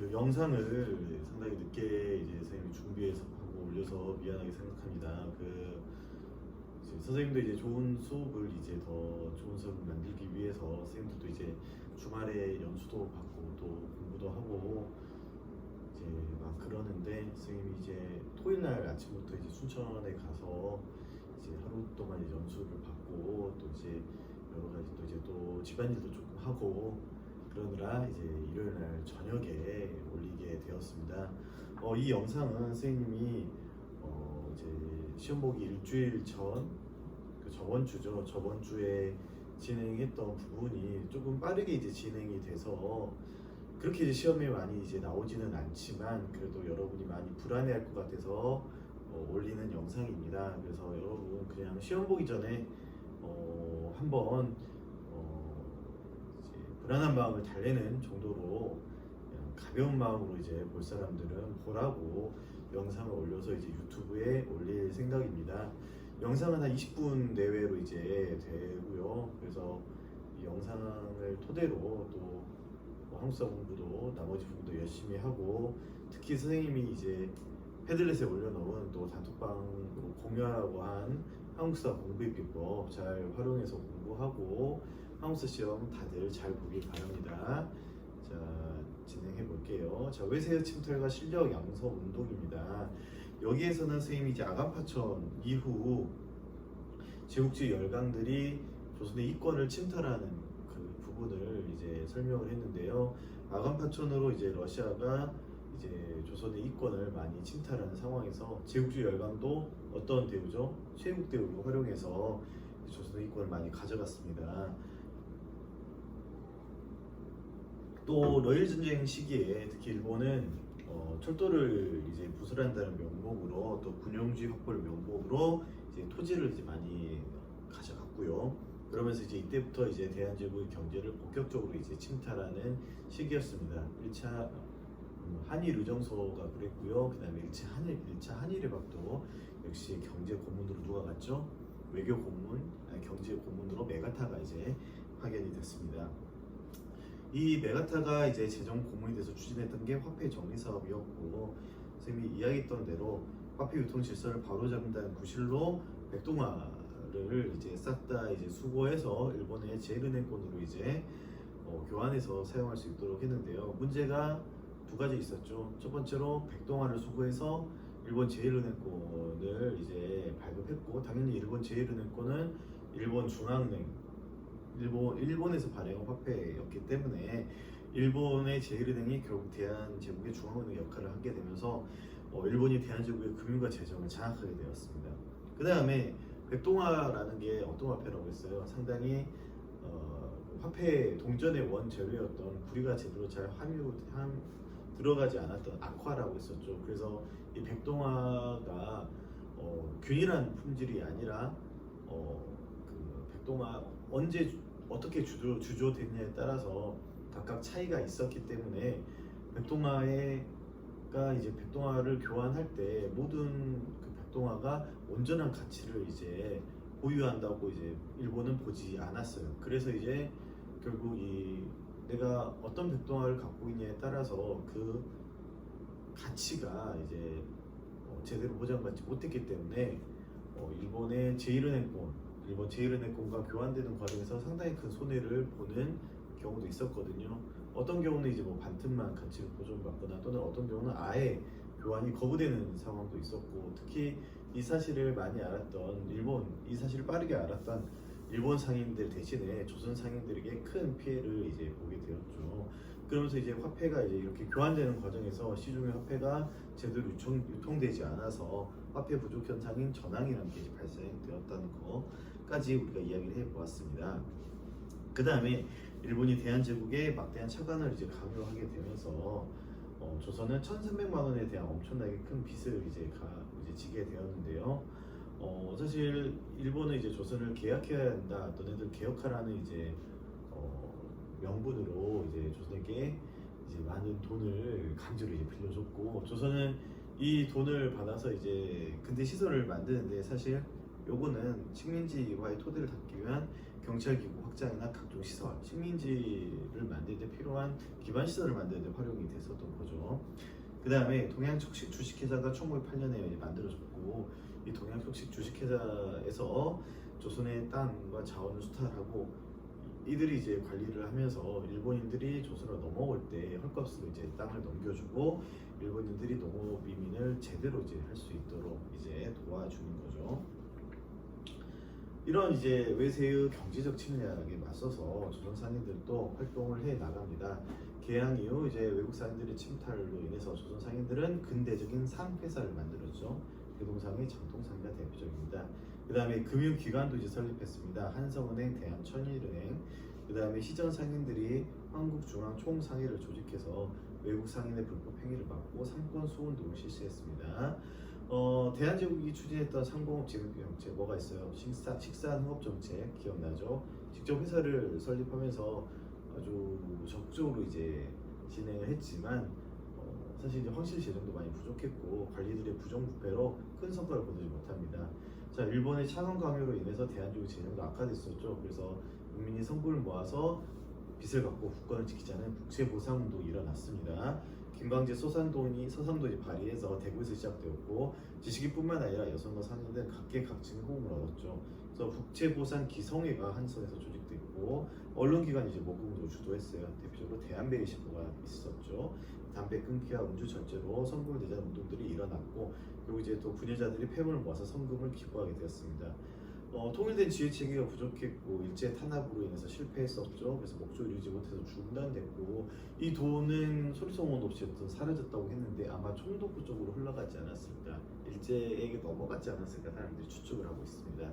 그 영상을 상당히 늦게 이제 선생님이 준비해서 하고 올려서 미안하게 생각합니다. 이제 선생님도 이제 좋은 수업을 이제 더 좋은 수업을 만들기 위해서 선생님들도 이제 주말에 연수도 받고 또 공부도 하고 이제 막 그러는데 선생님이 이제 토요일 날 아침부터 이제 순천에 가서 이제 하루 동안 이제 연수를 받고 또 이제 여러 가지 또 이제 또 집안일도 조금 하고 그러느라 이제 일요일 날 저녁에 올리게 되었습니다. 이 영상은 선생님이 이제 시험 보기 일주일 전, 그 저번 주죠. 저번 주에 진행했던 부분이 조금 빠르게 이제 진행이 돼서 그렇게 이제 시험에 많이 이제 나오지는 않지만 그래도 여러분이 많이 불안해할 것 같아서 올리는 영상입니다. 그래서 여러분 그냥 시험 보기 전에 한번 이제 불안한 마음을 달래는 정도로 그냥 가벼운 마음으로 이제 볼 사람들은 보라고 영상을 올려서 이제 유튜브에 올릴 생각입니다. 영상은 한 20분 내외로 이제 되고요. 그래서 이 영상을 토대로 또 한국사 공부도 나머지 부분도 열심히 하고 특히 선생님이 이제 패들렛에 올려놓은 또 단톡방으로 공유하라고 한 한국사 공부의 비법 잘 활용해서 공부하고 한국사 시험 다들 잘 보길 바랍니다. 자, 진행해 볼게요. 자, 외세어 침탈과 실력 양성 운동입니다. 여기에서는 선생님이 이제 아간파천 이후 제국주의 열강들이 조선의 이권을 침탈하는 그 부분을 이제 설명을 했는데요. 아간파천으로 이제 러시아가 이제 조선의 이권을 많이 침탈하는 상황에서 제국주의 열강도 어떤 대우죠? 쇄국 대우를 활용해서 조선의 이권을 많이 가져갔습니다. 또 러일 전쟁 시기에 특히 일본은 철도를 이제 부술한다는 명목으로 또 군용지 확보를 명목으로 이제 토지를 이제 많이 가져갔고요. 그러면서 이제 이때부터 이제 대한제국의 경제를 본격적으로 이제 침탈하는 시기였습니다. 1차 한일 의정서가 그랬고요. 그다음에 1차 한일 회박도 역시 경제 고문으로 누가 갔죠? 외교 고문, 경제 고문으로 메가타가 이제 파견이 됐습니다. 이 메가타가 이제 재정 고문이 돼서 추진했던 게 화폐 정리 사업이었고, 선생님이 이야기했던 대로 화폐 유통 질서를 바로잡는다는 구실로 백동화를 이제 싹 다 이제 수거해서 일본의 제일은행권으로 이제 교환해서 사용할 수 있도록 했는데요. 문제가 두 가지 있었죠. 첫 번째로 백동화를 수거해서 일본 제일은행권을 이제 발급했고, 당연히 일본 제일은행권은 일본 중앙은행, 일본에서 발행한 화폐였기 때문에 일본의 제일은행이 결국 대한제국의 중앙은행 역할을 하게 되면서 일본이 대한제국의 금융과 재정을 장악하게 되었습니다. 그 다음에 백동화라는 게 어떤 화폐라고 했어요? 상당히 화폐 동전의 원재료였던 구리가 제대로 잘 들어가지 않았던 악화라고 했었죠. 그래서 이 백동화가 균일한 품질이 아니라 그 백동화 언제 어떻게 주조됐냐에 따라서 각각 차이가 있었기 때문에 백동화가 이제 백동화를 교환할 때 모든 그 백동화가 온전한 가치를 이제 보유한다고 이제 일본은 보지 않았어요. 그래서 이제 결국 내가 어떤 백동화를 갖고 있냐에 따라서 그 가치가 이제 제대로 보장받지 못했기 때문에 일본 제일은행권과 교환되는 과정에서 상당히 큰 손해를 보는 경우도 있었거든요. 어떤 경우는 이제 뭐 반틈만 가치를 보존받거나 또는 어떤 경우는 아예 교환이 거부되는 상황도 있었고, 특히 이 사실을 많이 알았던 이 사실을 빠르게 알았던 일본 상인들 대신에 조선 상인들에게 큰 피해를 이제 보게 되었죠. 그러면서 이제 화폐가 이제 이렇게 교환되는 과정에서 시중의 화폐가 제대로 유통되지 않아서 화폐 부족 현상인 전황이라는 게 이제 발생되었다는 거까지 우리가 이야기를 해보았습니다. 그 다음에 일본이 대한제국에 막대한 차관을 이제 강요하게 되면서 조선은 1,300만 원에 대한 엄청나게 큰 빚을 이제 지게 되었는데요. 사실 일본은 이제 조선을 개혁해야 한다, 너네들 개혁하라는 이제 명분으로 이제 조선에게 이제 많은 돈을 강제로 이제 빌려줬고, 조선은 이 돈을 받아서 이제 근대 시설을 만드는데 사실 요거는 식민지와의 토대를 닦기 위한 경찰기구 확장이나 각종 시설, 식민지를 만들 때 필요한 기반 시설을 만드는 데 활용이 됐었던 거죠. 그 다음에 동양척식 주식회사가 1908년에 만들어졌고, 이 동양척식 주식회사에서 조선의 땅과 자원을 수탈하고 이들이 이제 관리를 하면서 일본인들이 조선으로 넘어올 때 헐값으로 이제 땅을 넘겨주고 일본인들이 농업 이민을 제대로 이제 할 수 있도록 이제 도와주는 거죠. 이런 이제 외세의 경제적 침략에 맞서서 조선 상인들도 활동을 해 나갑니다. 개항 이후 이제 외국 상인들의 침탈로 인해서 조선 상인들은 근대적인 상회사를 만들었죠. 교동상의 장통상가 대표적입니다. 그 다음에 금융기관도 이제 설립했습니다. 한성은행, 대한천일은행. 그 다음에 시전 상인들이 한국중앙총상회를 조직해서 외국 상인의 불법 행위를 막고 상권 수운동을 실시했습니다. 대한제국이 추진했던 상공업 진흥 정책 뭐가 있어요? 식산흥업 정책 기억나죠? 직접 회사를 설립하면서 아주 적극적으로 이제 진행을 했지만 사실 이제 황실 재정도 많이 부족했고 관리들의 부정부패로 큰 성과를 거두지 못합니다. 자, 일본의 차관 강요로 인해서 대한민국 재정도 악화됐었죠. 그래서 국민이 성금을 모아서 빚을 갚고 국권을 지키자는 국채보상 운동이 일어났습니다. 김광재 서산동이 발의해서 대구에서 시작되었고 지식인뿐만 아니라 여성과 상인들 각계각층의 호응을 얻었죠. 그래서 국채보상 기성회가 한성에서 조직됐고 언론기관이 이제 모금도 주도했어요. 대표적으로 대한베이시보가 있었죠. 담배 끊기와 음주 절제로 성금을 내자는 운동들이 일어났고 그리고 이제 또 부녀자들이 폐물을 모아서 성금을 기부하게 되었습니다. 통일된 지휘 체계가 부족했고 일제 탄압으로 인해서 실패했었죠. 그래서 목적을 이루지 못해서 중단됐고 이 돈은 소리소문 없이 어떤 사라졌다고 했는데 아마 총독부 쪽으로 흘러가지 않았을까, 일제에게 넘어갔지 않았을까 사람들이 추측을 하고 있습니다.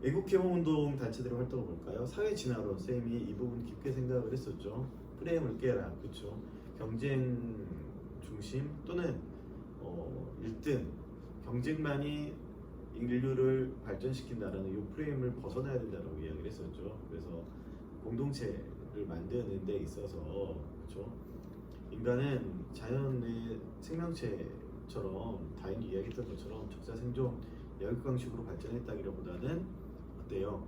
애국개몽운동 단체들의 활동을 볼까요? 사회진화론 쌤이 이 부분 깊게 생각을 했었죠. 프레임을 깨라, 그렇죠? 경쟁 중심 또는 1등 경쟁만이 인류를 발전시킨다라는 이 프레임을 벗어나야 된다고 이야기를 했었죠. 그래서 공동체를 만드는 데 있어서 그렇죠? 인간은 자연의 생명체처럼 다인이 이야기했던 것처럼 적자 생존 야육강식으로 발전했다기보다는 어때요?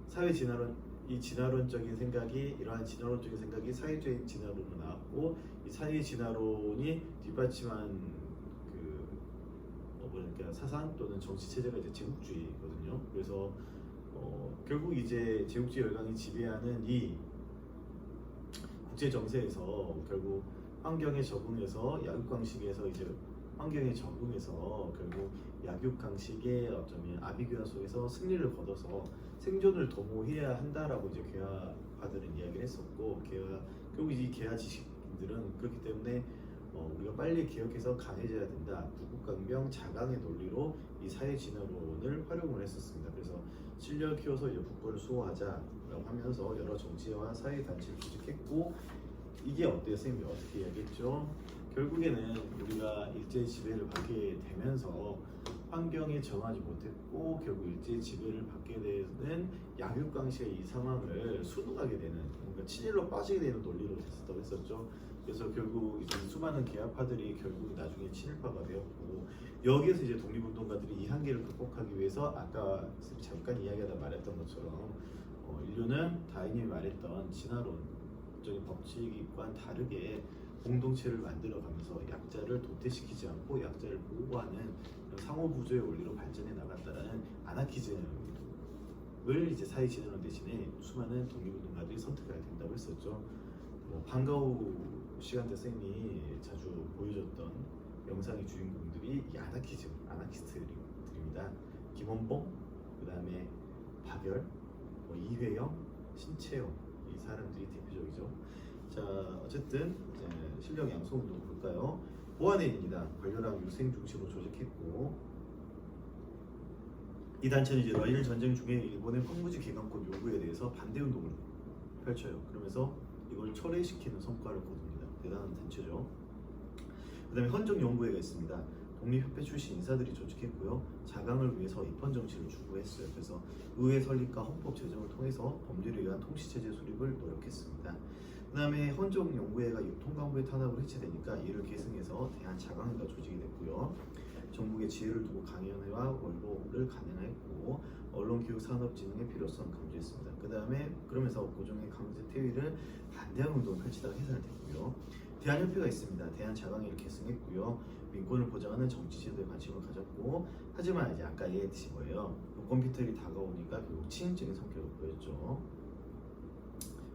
사회 진화론, 이 진화론적인 생각이 이러한 진화론적인 생각이 사회주의 진화론으로 나왔고 이 사회 진화론이 뒷받침한 그러니까 사상 또는 정치 체제가 이제 제국주의거든요. 그래서 결국 이제 제국주의 열강이 지배하는 이 국제 정세에서 결국 환경에 적응해서 약육강식에서 이제 환경에 적응해서 결국 약육강식의 어쩌면 아비규환 속에서 승리를 거둬서 생존을 도모해야 한다라고 이제 개화파들은 이야기를 했었고 결국 이 개화 지식인들은 그렇기 때문에 우리가 빨리 개혁해서 강해져야 된다. 부국강병 자강의 논리로 이 사회 진화론을 활용을 했었습니다. 그래서 실력 키워서 이제 국권을 수호하자라고 하면서 여러 정치와 사회 단체를 조직했고 이게 어때요? 선생님이 어떻게 이야기했죠? 결국에는 우리가 일제 지배를 받게 되면서 환경에 적응하지 못했고 결국 일제 지배를 받게 되는 약육강식의 이 상황을 순응하게 되는 뭔가 친일로 빠지게 되는 논리로 됐었다고 했었죠. 그래서 결국 이제 수많은 개화파들이 결국 나중에 친일파가 되었고 여기에서 이제 독립운동가들이 이 한계를 극복하기 위해서 아까 잠깐 이야기하다 말했던 것처럼 인류는 다인이 말했던 진화론적인 법칙과는 다르게 공동체를 만들어가면서 약자를 도태시키지 않고 약자를 보호하는 상호부조의 원리로 발전해 나갔다라는 아나키즘을 이제 사회 진화론 대신에 수많은 독립운동가들이 선택해야 된다고 했었죠. 방과후 시간대 쌤이 자주 보여줬던 영상의 주인공들이 이 아나키스트들입니다. 김원봉, 그 다음에 박열, 이회영, 신채용 이 사람들이 대표적이죠. 자, 어쨌든 이제 실력 양성 운동 볼까요? 보안회입니다. 관료랑 유생 중심으로 조직했고 이 단체는 이제 러일 전쟁 중에 일본의 황무지 개강권 요구에 대해서 반대 운동을 펼쳐요. 그러면서 이걸 철회시키는 성과를 거둡니다. 대단한 단체죠. 그 다음에 헌정연구회가 있습니다. 독립협회 출신 인사들이 조직했고요. 자강을 위해서 입헌 정치를 추구했어요. 그래서 의회 설립과 헌법 제정을 통해서 법률에 의한 통치체제 수립을 노력했습니다. 그 다음에 헌정연구회가 통감부의 탄압을 해체되니까 이를 계승해서 대한자강회가 조직이 됐고요. 전국에 지혜를 두고 강연회와 원로를 간행했고 언론교육산업진흥의 필요성 강조했습니다. 그 다음에 그러면서 고종의 강제 퇴위를 반대하는 운동을 펼치다가 해산이 됐고요. 대한협회가 있습니다. 대한자강회를 결성했고요. 민권을 보장하는 정치제도에 관심을 가졌고, 하지만 이제 아까 얘기했듯이 뭐예요? 컴퓨터들이 다가오니까 결국 친인적인 성격을 보였죠.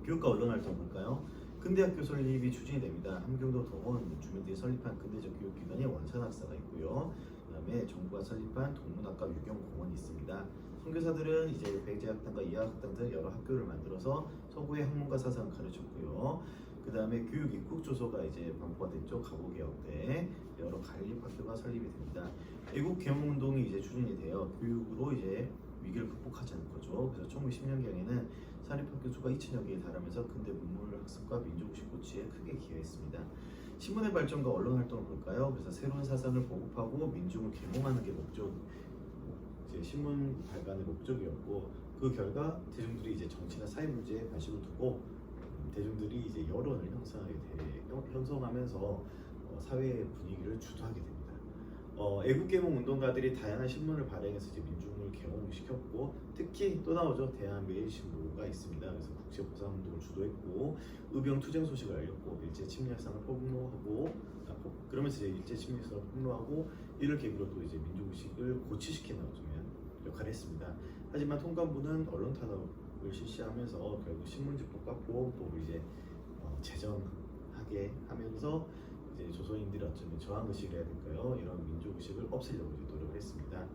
교육과 언론활동 볼까요? 근대학교 설립이 추진이 됩니다. 함경도 동원 주민들이 설립한 근대적 교육기관에 원산학사가 있고요. 그 다음에 정부가 설립한 동문학과 유경공원이 있습니다. 선교사들은 이제 백제학당과 이화학당 등 여러 학교를 만들어서 서구의 학문과 사상을 가르쳤고요. 그 다음에 교육 입국조서가 이제 반포가 됐죠. 가보개혁 때 여러 관립학교가 설립이 됩니다. 애국 개헌운동이 이제 추진이 돼요. 교육으로 이제 위기를 극복하자는 거죠. 그래서 1910년경에는 사립학교 수가 2,000여 개에 달하면서 근대 문물 학습과 민족의식 고취에 크게 기여했습니다. 신문의 발전과 언론 활동을 볼까요? 그래서 새로운 사상을 보급하고 민중을 계몽하는 게 목적, 이제 신문 발간의 목적이었고, 그 결과 대중들이 이제 정치나 사회 문제에 관심을 두고 대중들이 이제 여론을 형성하면서 사회 분위기를 주도하게 됩니다. 애국개몽 운동가들이 다양한 신문을 발행해서 이제 민중을 계몽시켰고, 특히 또 나오죠. 대한매일신보가 있습니다. 그래서 국제보상운동을 주도했고, 의병투쟁 소식을 알렸고, 일제침략상을 폭로하고, 그러면서 이제 일제침략상을 폭로하고, 이를 계기로 또 이제 민족의식을 고취시키는 역할을 했습니다. 하지만 통감부는 언론 탄압을 실시하면서 결국 신문집법과 보험법을 이제 제정하게 하면서 이제 조선인들이 어쩌면 저항의식을 해야 될까요? 이런 민족의식을 없애려고 이제 노력을 했습니다.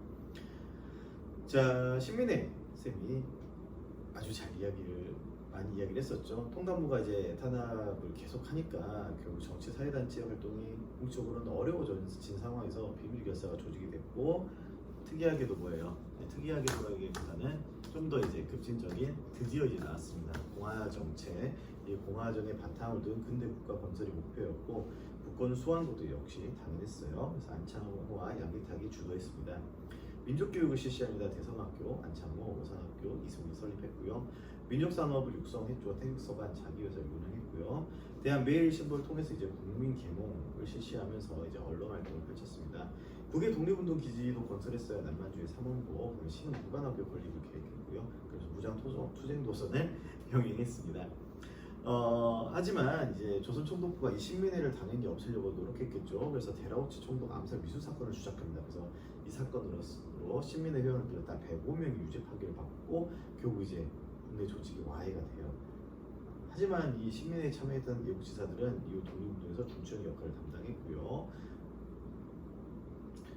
자, 신민회 쌤이 아주 잘 많이 이야기를 했었죠. 통감부가 이제 탄압을 계속하니까 결국 정치 사회단체 활동이 공적으로는 어려워진 상황에서 비밀결사가 조직이 됐고, 특이하게도 뭐예요? 특이하게도라기보다는 좀 더 이제 급진적인 드디어 이제 나왔습니다. 공화정책, 이 공화정의 바탕을 둔 근대 국가 건설이 목표였고, 국권 수완도도 역시 당연했어요. 그래서 안창호와 양기탁이 주도했습니다. 민족교육을 실시합니다. 대성학교, 안창호, 오산학교, 이승이 설립했고요. 민족산업을 육성했죠. 태극서관, 자기회사를 운영했고요. 대한매일신보를 통해서 이제 국민계몽을 실시하면서 이제 언론 활동을 펼쳤습니다. 북의 독립운동 기지도 건설했어요. 남만주의 삼원보, 신은 무관학교 건립을 계획했고요. 그래서 무장 투쟁 도선을 병행했습니다. 하지만 이제 조선 총독부가 이 신민회를 당연히 없애려고 노력했겠죠. 그래서 데라우치 총독 암살 미수 사건을 주작합니다. 그래서 이 사건으로 신민회 회원을 비롯한 105명이 유죄 판결을 받고 결국 이제 국내 조직이 와해가 돼요. 하지만 이 신민회에 참여했던 예국지사들은 이후 독립운동에서 중추적 역할을 담당했고요.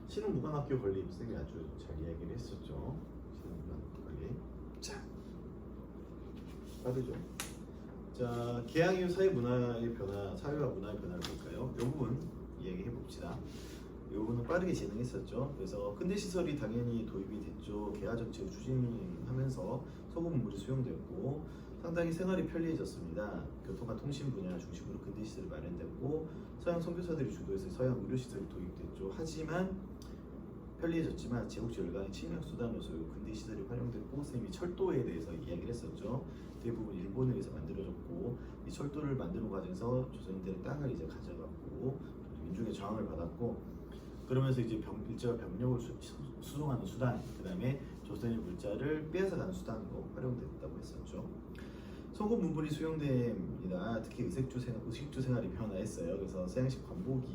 신흥무관학교 건립 쌤이 아주 잘 이야기를 했었죠. 신흥무관학교 건립. 자, 빠르죠. 자, 개항 이후 사회와 문화의 변화를 볼까요? 이 부분 이야기해 봅시다. 이 부분은 빠르게 진행했었죠. 그래서 근대 시설이 당연히 도입이 됐죠. 개화 정책을 추진하면서 서구 문물이 수용되었고, 상당히 생활이 편리해졌습니다. 교통과 통신 분야 중심으로 근대 시설이 마련됐고, 서양 선교사들이 주도해서 서양 의료 시설이 도입됐죠. 하지만 편리해졌지만 제국지 열강의 침략 수단으로서 근대 시설이 활용됐고, 선생님이 철도에 대해서 이야기를 했었죠. 대부분 일본에 의해서 만들어졌고, 이 철도를 만드는 과정에서 조선인들은 땅을 이제 가져갔고, 민중의 저항을 받았고, 그러면서 이제 일제가 병력을 수송하는 수단, 그 다음에 조선인 물자를 빼앗아가는 수단으로 활용됐다고 했었죠. 서구 문물이 수용됩니다. 특히 의식주 생활이 변화했어요. 그래서 서양식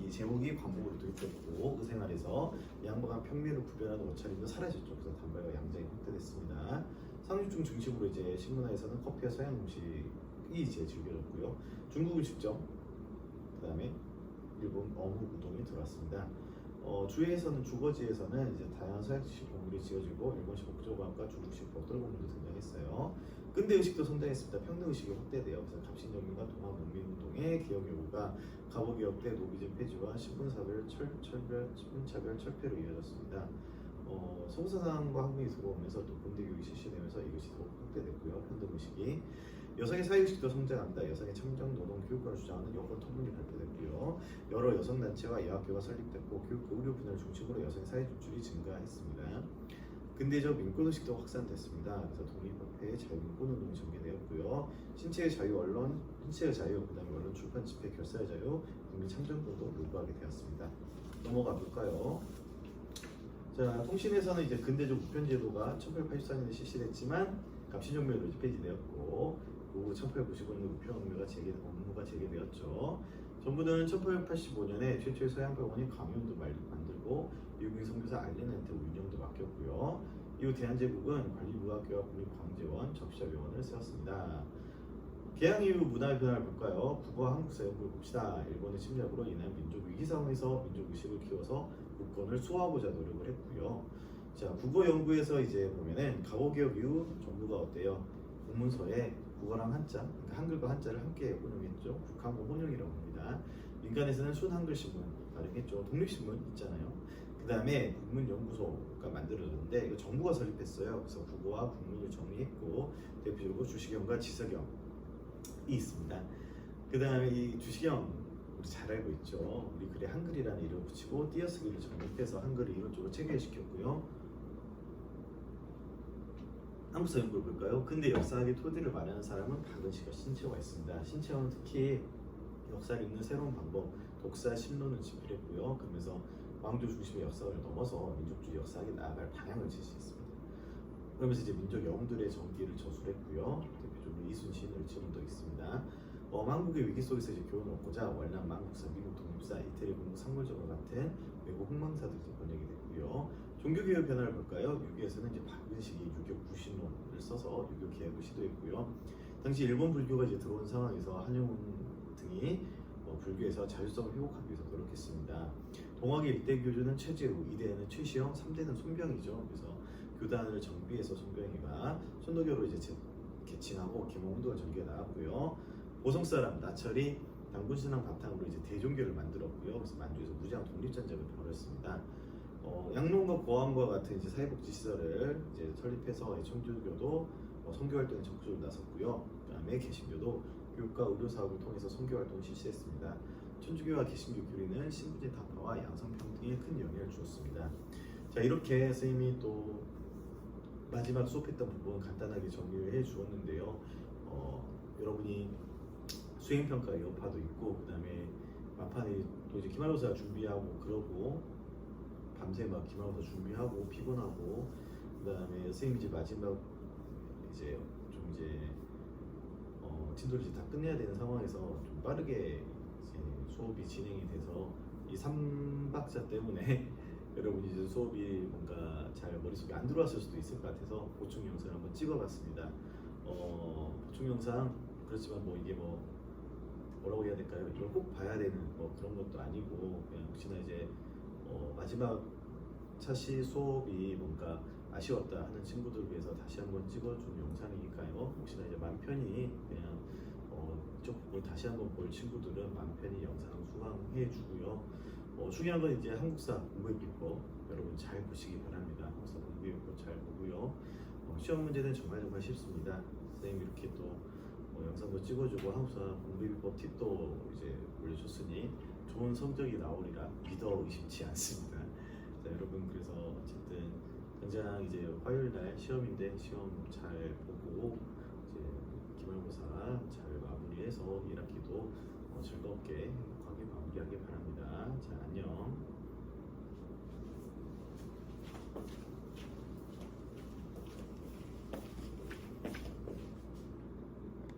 제복이 관복으로 도입됐고, 그 생활에서 양반과 평미를 구별하는 옷차림도 사라졌죠. 그래서 단발과 양장이 확대됐습니다. 상류층 중심으로 이제 식문화에서는 커피와 서양 음식이 이제 즐겨졌고요. 중국 음식점, 그 다음에 일본 어묵 우동이 들어왔습니다. 주거지에서는 이제 다양한 서양식 건물이 지어지고, 일본식 목조관과 중국식 벽돌 건물도 등장했어요. 근대 의식도 성장했습니다. 평등 의식이 확대돼요. 그래서 갑신정민과 동학농민운동의 개혁 요구가 갑오개혁 때 노비제 폐지와 신분차별 철폐로 이어졌습니다. 서구사상과 학문이 들어오면서 또 근대교육이 실시되면서 이것이 더욱 확대됐고요. 평등 의식이 여성의 사회의식도 성장합니다. 여성의 청정 노동 교육권을 주장하는 여권 토론이 발표됐고요. 여러 여성단체와 여학교가 설립됐고, 교육과 의료 분야를 중심으로 여성의 사회 진출이 증가했습니다. 근대적 민권의식도 확산됐습니다. 그래서 독립협회의 자유민권운동이 전개되었고요. 신체의 자유, 그 다음에 언론 출판 집회 결사의 자유, 국민 참정권도 요구하게 되었습니다. 넘어가 볼까요? 자, 통신에서는 이제 근대적 우편제도가 1884년에 실시됐지만 갑신정면으로 이제 폐지되었고, 그 1895년에 우편 업무가 재개되었죠. 정부는 1885년에 최초의 서양병원인 강원도 만들고 미국인 선교사 알렌한테 운영도 맡겼고요. 이후 대한제국은 관리부학교와 국립광재원, 적시자병원을 세웠습니다. 개항 이후 문화의 변화를 볼까요? 국어와 한국사 연구를 봅시다. 일본의 침략으로 인한 민족 위기 상황에서 민족 의식을 키워서 국권을 수호하고자 노력을 했고요. 자, 국어 연구에서 이제 보면은 가호개혁 이후 정부가 어때요? 공문서에 국어랑 한자, 그러니까 한글과 한자를 함께 혼용했죠. 국한고 혼용이라고 합니다. 민간에서는 순한글 신문 발행했죠. 독립신문 있잖아요. 그 다음에 국문연구소가 만들어졌는데 이거 정부가 설립했어요. 그래서 국어와 국문을 정리했고 대표적으로 주시경과 지석영이 있습니다. 그 다음에 이 주시경 우리 잘 알고 있죠. 우리 글에 한글이라는 이름을 붙이고 띄어쓰기를 정립해서 한글을 이론적으로 체계시켰고요. 한국사 연구를 볼까요? 근대 역사학의 토대를 마련한 사람은 박은식과 신채호가 있습니다. 신채호는 특히 역사를 읽는 새로운 방법, 독사 심론을 집필했고요. 그러면서 왕조 중심의 역사를 넘어서 민족주의 역사학에 나아갈 방향을 제시했습니다. 그러면서 이제 민족 영웅들의 전기를 저술했고요. 대표적으로 이순신을 지원도 있습니다. 한국의 위기 속에서 이제 교훈을 얻고자 월남, 만국사, 미국 독립사, 이태리 공국, 상골정화 같은 외국 흥망사들이 번역이 됐고요. 종교개혁 변화를 볼까요? 유교에서는 이제 박은식이 유교 구신론을 써서 유교 개혁을 시도했고요. 당시 일본 불교가 이제 들어온 상황에서 한용운 등이 불교에서 자율성을 회복하기 위해서 노력했습니다. 동학의 1대 교주는 최재우, 2대는 최시영, 3대는 손병이죠. 그래서 교단을 정비해서 손병이가 천도교로 이제 개칭하고 계몽운동을 전개해 나왔고요. 고성 사람 나철이 당군신앙 바탕으로 이제 대종교를 만들었고요. 그래서 만주에서 무제한 독립전쟁을 벌였습니다. 양론과 고항과 같은 이제 사회복지 시설을 이제 설립해서 천주교도 선교 활동에 적극적으로 나섰고요. 그다음에 개신교도 교육과 의료 사업을 통해서 선교 활동을 실시했습니다. 천주교와 개신교 교리는 신분제 타파와 양성평등에 큰 영향을 주었습니다. 자, 이렇게 선생님이 또 마지막 수업했던 부분 간단하게 정리를 해 주었는데요. 여러분이 수행평가 여파도 있고, 그다음에 막판에 또 이제 기말고사 준비하고 그러고 밤새 막 기말고사 준비하고 피곤하고, 그다음에 선생님 이제 마지막 이제 좀 이제 진도를 이제 다 끝내야 되는 상황에서 좀 빠르게 이제 수업이 진행이 돼서 이 3박자 때문에 여러분이 이제 수업이 뭔가 잘 머릿속에 안 들어왔을 수도 있을 것 같아서 보충 영상을 한번 찍어봤습니다. 보충 영상 그렇지만 뭐 이게 뭐라고 해야 될까요? 이걸 꼭 봐야 되는 뭐 그런 것도 아니고, 그냥 혹시나 이제 마지막 차시 수업이 뭔가 아쉬웠다 하는 친구들을 위해서 다시 한번 찍어준 영상이니까요. 혹시나 이제 맘 편히 그냥 이쪽 부분 다시 한번 볼 친구들은 맘 편히 영상 수강해 주고요. 중요한 건 이제 한국사 공부의 비법 여러분 잘 보시기 바랍니다. 한국사 공부의 비법 잘 보고요. 시험 문제는 정말 쉽습니다. 선생님 이렇게 또 영상도 찍어주고 한국사 공부의 비법 팁도 이제 올려줬으니 좋은 성적이 나오리라 믿어 의심치 않습니다. 자, 여러분 그래서 어쨌든 당장 이제 화요일 날 시험인데 시험 잘 보고 이제 기말고사 잘 마무리해서 1학기도 즐겁게 행복하게 마무리하길 바랍니다. 자, 안녕.